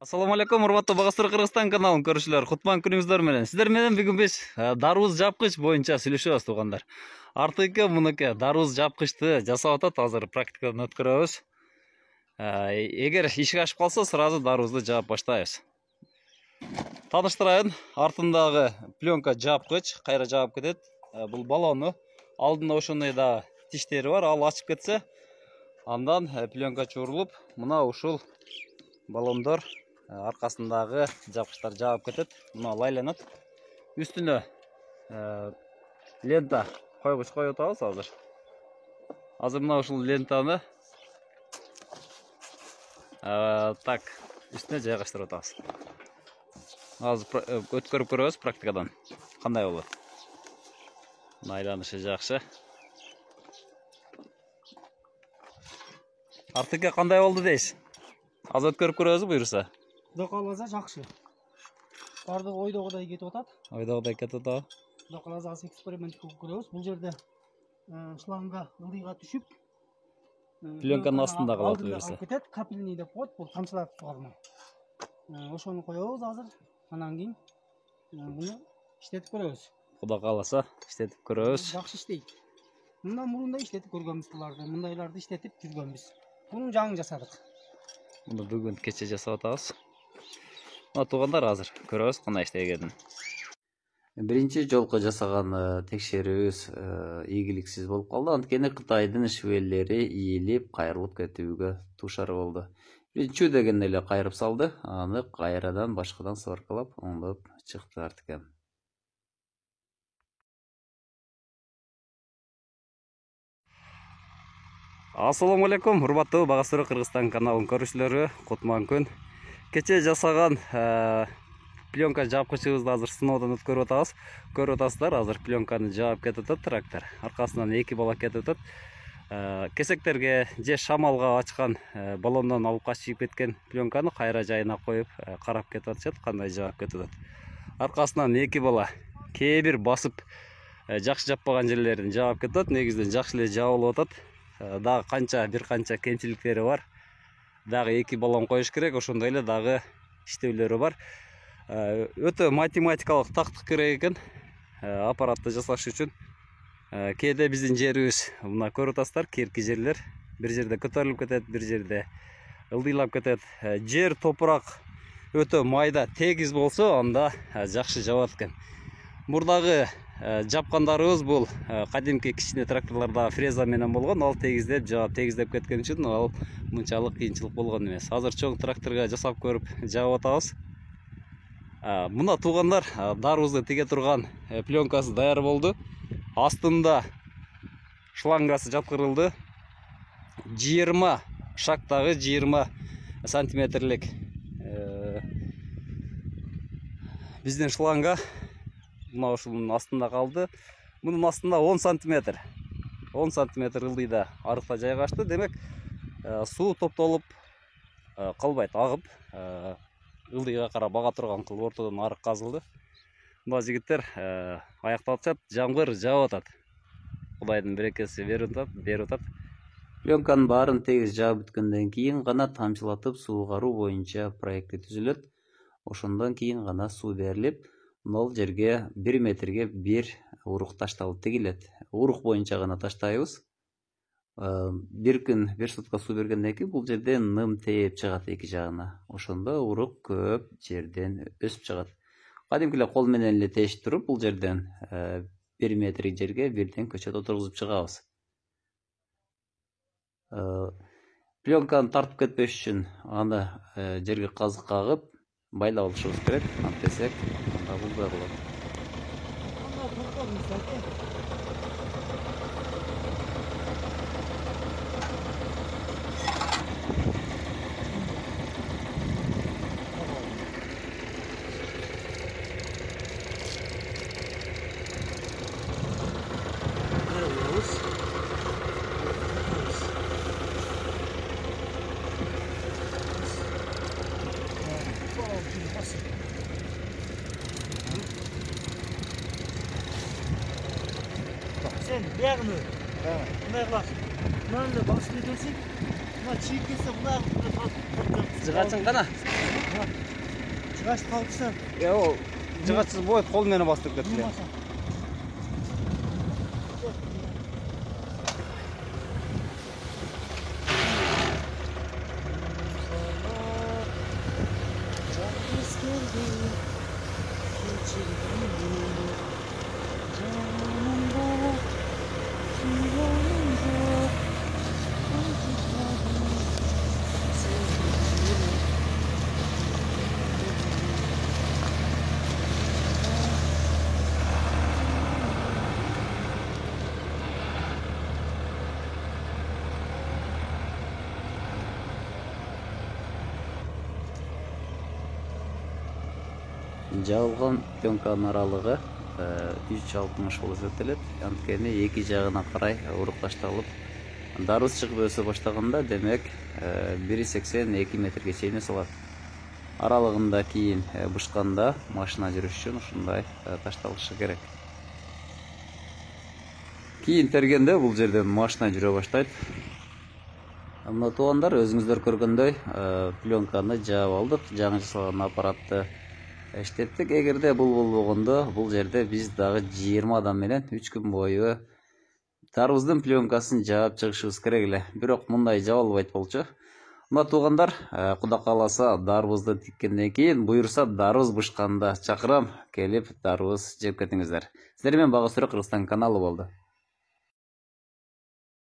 Assalamu alaikum, урматтуу Багастыр Кыргызстан каналын көрүүчүлөр. Кутман күнүңүздөр менен. Сиздер менен бүгүн биз дарбыз жапкыч боюнча сүйлөшөбүз туугандар. Артык мынакей дарбыз жапкычты жасап атат, азыр практикадан өткөрөбүз. Эгер ишке ашып калса, сразу дарбызды жаап баштайбыз. Таныштырайын, артындагы пленка жапкыч, кайра жаап кетет. Бул балону, алдында ошондой да тиштери бар, ал ачып кетсе, андан пленка чурулуп, мына ушул баллондор аркасындагы жапкычтар жаап кетет. Мына лайланат. Үстүнө лента койгуч коюп атабыз азыр. Азыр мына ушул лентаны так үстүнө жайгаштырып атабыз. Азыр өткөрүп көрөбүз практикадан. Кандай болот? Айланышы жакшы. Артыкка кандай болду дейсиз? Азыр өткөрүп көрөбүз буюрса. Кудай кааласа жакшы. Бардыгы ойдогудай кетип атат. Ойдогудай кетип атабы? Кудай кааласа эксперимент кылып көрөбүз. Бул жерде шланга ылдыйга түшүп, пленканын астында калат буюрса. Кетет, капельный деп коет, бул тамчылап сугарма. Ошону коебуз азыр. Анан кийин муну иштетип көрөбүз. Кудай кааласа иштетип көрөбүз. Жакшы иштейт. Мындан мурун да иштетип көргөнбүз буларды. Мындайларды иштетип жүргөнбүз. Мунун жаңын жасадык. Муну бүгүн кече жасап атабыз. Мына туугандар азыр көрөбүз кандай иштегенин. Биринчи жолку жасаган текшерүүбүз ийгиликсиз болуп калды. Анткени Кытайдын швеллери ийилип, кайрылып кетүүгө туушар болду. Чү дегенде эле кайрып салды. Аны кайрадан башкадан сваркалап, оңдоп чыкты артык. Assalamu alaikum, урматтуу Багастыр Кыргызстан каналын көрүүчүлөрү, Кутман күн. Кече жасаган пленка жапкычыбызды азыр сыноодон өткөрүп атабыз. Көрүп атасыздар, азыр пленканы жаап кетип атат трактор. Аркасынан эки бала кетип атат. Кесектерге же шамалга ачкан баллондон алып качып кеткен пленканы кайра жайына коюп, карап кетип атышат, кандай жаап кетип атат. Аркасынан эки бала кээ бир басып жакшы жаппаган жерлерин жаап кетип атат. Негизинен жакшы эле жабылып атат. Дагы бир канча кемчиликтери бар. Дагы эки баллон коюш керек, ошондой эле дагы иштөөлөрү бар. Өтө математикалык тактык керек экен аппаратты жасаш үчүн. Кээде биздин жерибиз, мына көрүп атасыздар, кирки жерлер. Бир жерде көтөрүлүп кетет, бир жерде ылдыйлап кетет. Жер топурак өтө майда, тегиз болсо, анда жакшы жабат экен. Мурдагы жапкандарыбыз бул кадимки кичине тракторлордо фреза менен болгон, ал тегиздеп жаап, тегиздеп кеткен үчүн ал мынчалык кыйынчылык болгон эмес. Азыр чоң тракторго жасап көрүп жаап атабыз. Мына туугандар, дарбызды тиге турган пленкасы даяр болду. Астында шлангасы жаткырылды. 20 шактагы 20 сантиметрлик биздин шланга мына ушунун астында калды. Мунун астында 10 сантиметр. 10 сантиметр ылдыйда арыкта жайгашты. Демек, суу топтолуп калбайт, агып, ылдыйга карап ага турган кылып ортодон арык казылды. Мына жигиттер аяктап атышат, жамгыр жаап атат. Кудайдын берекеси берип атат. Пленканын баарын тегиз жаап бүткөндөн кийин гана тамчылатып суугаруу боюнча проекти түзүлөт. Ошондон кийин гана суу берилип, мына жерге 1 метрге 1 урук ташталып тегилет. Урук боюнча гана таштайбыз. Бир күн, бир сутка суу бергенден кийин бул жерден ным тээп чыгат эки жагына. Ошондо урук көп жерден өсүп чыгат. Кадимкилер кол менен эле тээшип туруп, бул жерден 1 метр жерге бирден көчөт отургузуп чыгабыз. Пленканы тартып кетпеш үчүн аны жерге казык кагып, байлап алышыбыз керек. Антесек, анда булбай калат. Sen buyagını bunday qilasiz. Mana bosib ketsak, mana chiyib ketsa bunday qilib Жыгачың кана. жыгач калыпсың. Ол жыгачсыз болот, кол менен бастырып кетти. Жабылган пленканын аралыгы 360 болуп эсептелет. Анткени эки жагына карай урукташталып, дарбыз чыгып өсө баштаганда, демек 1,82 метрге чейин салат. Аралыгында кийин бышканда машина жүрүш үчүн ушундай ташталышы керек. Кийин тергенде бул жерден машина жүрө баштайт. Мына туугандар, өзүңүздөр көргөндөй, пленканы жаап алдык, жаңы жасалган аппаратты иштеттик. Эгерде бул болбогондо, бул жерде биз дагы 20 адам менен 3 күн бою дарбыздын пленкасын жаап чыгышыбыз керек эле. Бирок мындай жабылбайт болчу. Мына туугандар, Куда кааласа дарбызды тиккенден кийин, буюрса дарбыз бышканда чакырам, келип дарбыз жеп кетиңиздер. Сиздер менен Бага Сүрө Кыргызстан каналы болду.